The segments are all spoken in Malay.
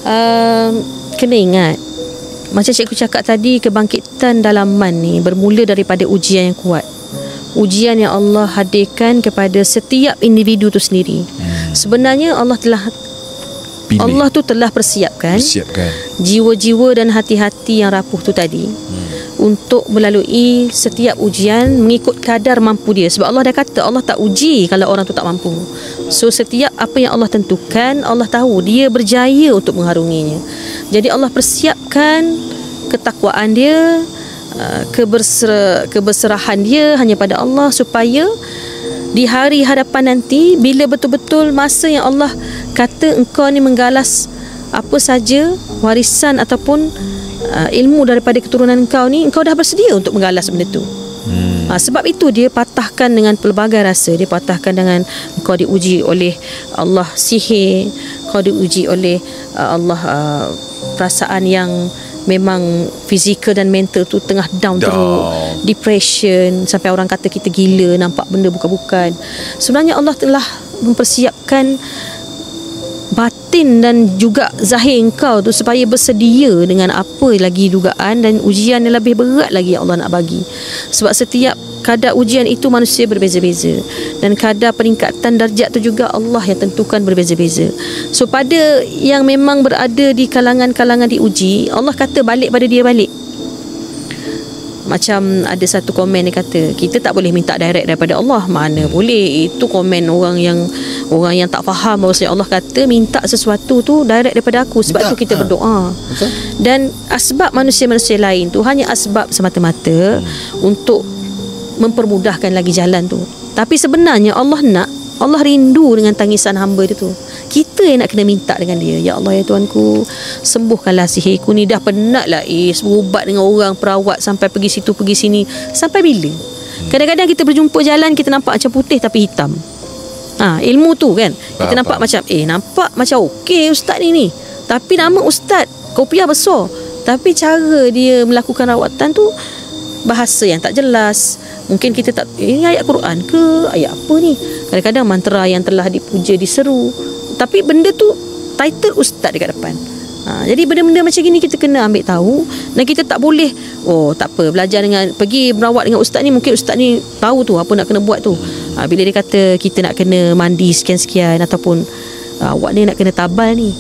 Kena ingat, macam cikgu cakap tadi, kebangkitan dalaman ni bermula daripada ujian yang kuat. Ujian yang Allah hadirkan kepada setiap individu tu sendiri. Sebenarnya Allah tu telah persiapkan jiwa-jiwa dan hati-hati yang rapuh tu tadi untuk melalui setiap ujian mengikut kadar mampu dia. Sebab Allah dah kata Allah tak uji kalau orang tu tak mampu. So setiap apa yang Allah tentukan, Allah tahu dia berjaya untuk mengharunginya. Jadi Allah persiapkan ketakwaan dia, keberserahan dia hanya pada Allah, supaya di hari hadapan nanti, bila betul-betul masa yang Allah kata engkau ni menggalas apa saja warisan ataupun ilmu daripada keturunan engkau ni, engkau dah bersedia untuk menggalas benda tu. Sebab itu dia patahkan dengan pelbagai rasa. Dia patahkan dengan engkau diuji oleh Allah sihir, kau diuji oleh Allah perasaan yang memang fizikal dan mental tu tengah down. Teruk, depression, sampai orang kata kita gila, nampak benda bukan-bukan. Sebenarnya Allah telah mempersiapkan batin dan juga zahir engkau tu supaya bersedia dengan apa lagi dugaan dan ujian yang lebih berat lagi yang Allah nak bagi. Sebab setiap kadar ujian itu manusia berbeza-beza, dan kadar peningkatan darjat tu juga Allah yang tentukan berbeza-beza. So pada yang memang berada di kalangan-kalangan diuji, Allah kata balik pada dia balik. Macam ada satu komen dia kata, kita tak boleh minta direct daripada Allah. Mana boleh. Itu komen orang yang tak faham bahawa Allah kata minta sesuatu tu direct daripada aku. Sebab tu kita berdoa. Dan asbab manusia-manusia lain tu hanya asbab semata-mata untuk mempermudahkan lagi jalan tu. Tapi sebenarnya Allah rindu dengan tangisan hamba dia tu. Kita yang nak kena minta dengan dia, ya Allah, ya Tuanku, sembuhkanlah sihirku ni. Dah penat lah berubat dengan orang, perawat, sampai pergi situ pergi sini. Sampai bila? Kadang-kadang kita berjumpa jalan, kita nampak macam putih tapi hitam. Ilmu tu kan, kita nampak macam nampak macam okey ustaz ni. Tapi nama ustaz kopiah besar, tapi cara dia melakukan rawatan tu bahasa yang tak jelas. Mungkin kita tak, ini ayat Quran ke, ayat apa ni? Kadang-kadang mantra yang telah dipuja diseru, tapi benda tu title ustaz dekat depan. Jadi benda-benda macam gini kita kena ambil tahu. Dan kita tak boleh tak apa, belajar dengan, pergi merawat dengan ustaz ni, mungkin ustaz ni tahu tu apa nak kena buat tu. Bila dia kata kita nak kena mandi sekian-sekian, ataupun awak ni nak kena tabal ni,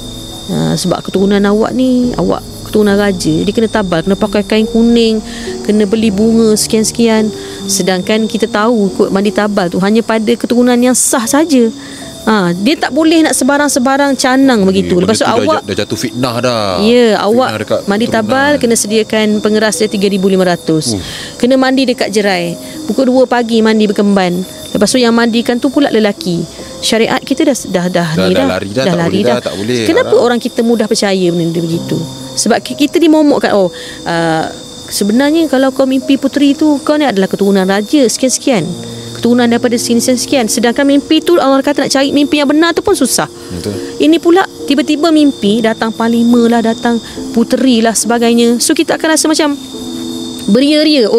sebab keturunan awak ni, awak keturunan raja, jadi kena tabal, kena pakai kain kuning, kena beli bunga sekian-sekian. Sedangkan kita tahu kot mandi tabal tu hanya pada keturunan yang sah saja. Dia tak boleh nak sebarang-sebarang canang begitu. Lepas tu awak dah jatuh fitnah dah. Ya, awak mandi tabal kena sediakan pengeras dia 3,500. Kena mandi dekat jerai. Pukul 2 pagi mandi berkemban. Lepas tu yang mandikan tu pula lelaki. Syariat kita dah lari dah. Tak boleh. Kenapa orang kita mudah percaya benda begitu? Sebab kita dimomokkan, sebenarnya kalau kau mimpi puteri tu, kau ni adalah keturunan raja sekian-sekian, keturunan daripada sekian-sekian. Sedangkan mimpi tu Allah kata nak cari mimpi yang benar tu pun susah. Betul. Ini pula tiba-tiba mimpi datang panglima lah, datang puteri lah sebagainya. So kita akan rasa macam beria-ria.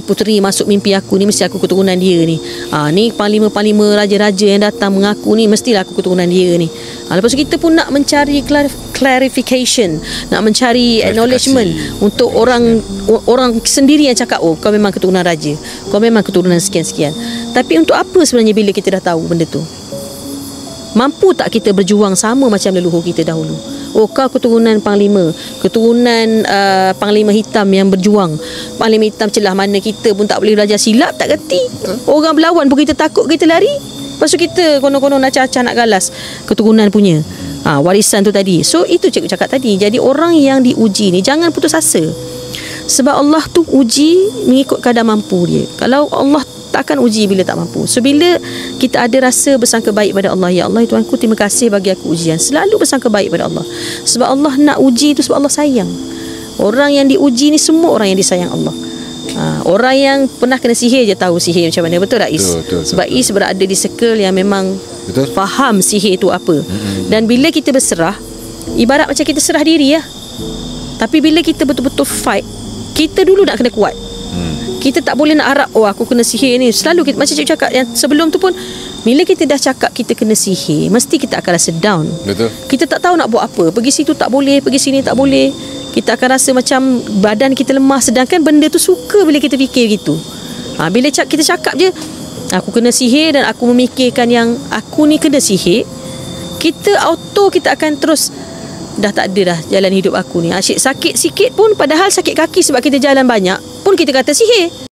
Puteri masuk mimpi aku ni, mesti aku keturunan dia ni. Ni panglima-panglima, raja-raja yang datang mengaku ni, mestilah aku keturunan dia ni. Lepas tu kita pun nak mencari clarification, nak mencari acknowledgement untuk orang sendiri yang cakap, kau memang keturunan raja, kau memang keturunan sekian-sekian. Tapi untuk apa sebenarnya bila kita dah tahu benda tu? Mampu tak kita berjuang sama macam leluhur kita dahulu? Kau keturunan panglima, keturunan panglima hitam yang berjuang. Panglima hitam celah mana kita pun tak boleh belajar silap, tak kerti. Orang berlawan pun kita takut, kita lari. Lepas tu kita konon-konon nak cacah, nak galas keturunan punya warisan tu tadi. So itu cikgu cakap tadi. Jadi orang yang diuji ni jangan putus asa. Sebab Allah tu uji mengikut kadar mampu dia. Kalau Allah tak akan uji bila tak mampu. So bila kita ada rasa bersangka baik pada Allah, ya Allah, Tuanku, terima kasih bagi aku ujian. Selalu bersangka baik pada Allah. Sebab Allah nak uji tu sebab Allah sayang. Orang yang diuji ni semua orang yang disayang Allah. Orang yang pernah kena sihir je tahu sihir macam mana. Betul tak Is? Betul, sebab Is berada di circle yang memang faham sihir itu apa. Dan bila kita berserah, ibarat macam kita serah diri lah. Tapi bila kita betul-betul fight, kita dulu nak kena kuat. Kita tak boleh nak harap aku kena sihir ni. Selalu kita, macam cikgu cakap yang sebelum tu pun, bila kita dah cakap kita kena sihir, mesti kita akan rasa down. Betul. Kita tak tahu nak buat apa. Pergi situ tak boleh, pergi sini tak boleh. Kita akan rasa macam badan kita lemah, sedangkan benda tu suka bila kita fikir gitu. Bila kita cakap je aku kena sihir dan aku memikirkan yang aku ni kena sihir, kita akan terus dah tak ada dah jalan hidup aku ni. Asyik sakit sikit pun, padahal sakit kaki sebab kita jalan banyak pun kita kata sihir.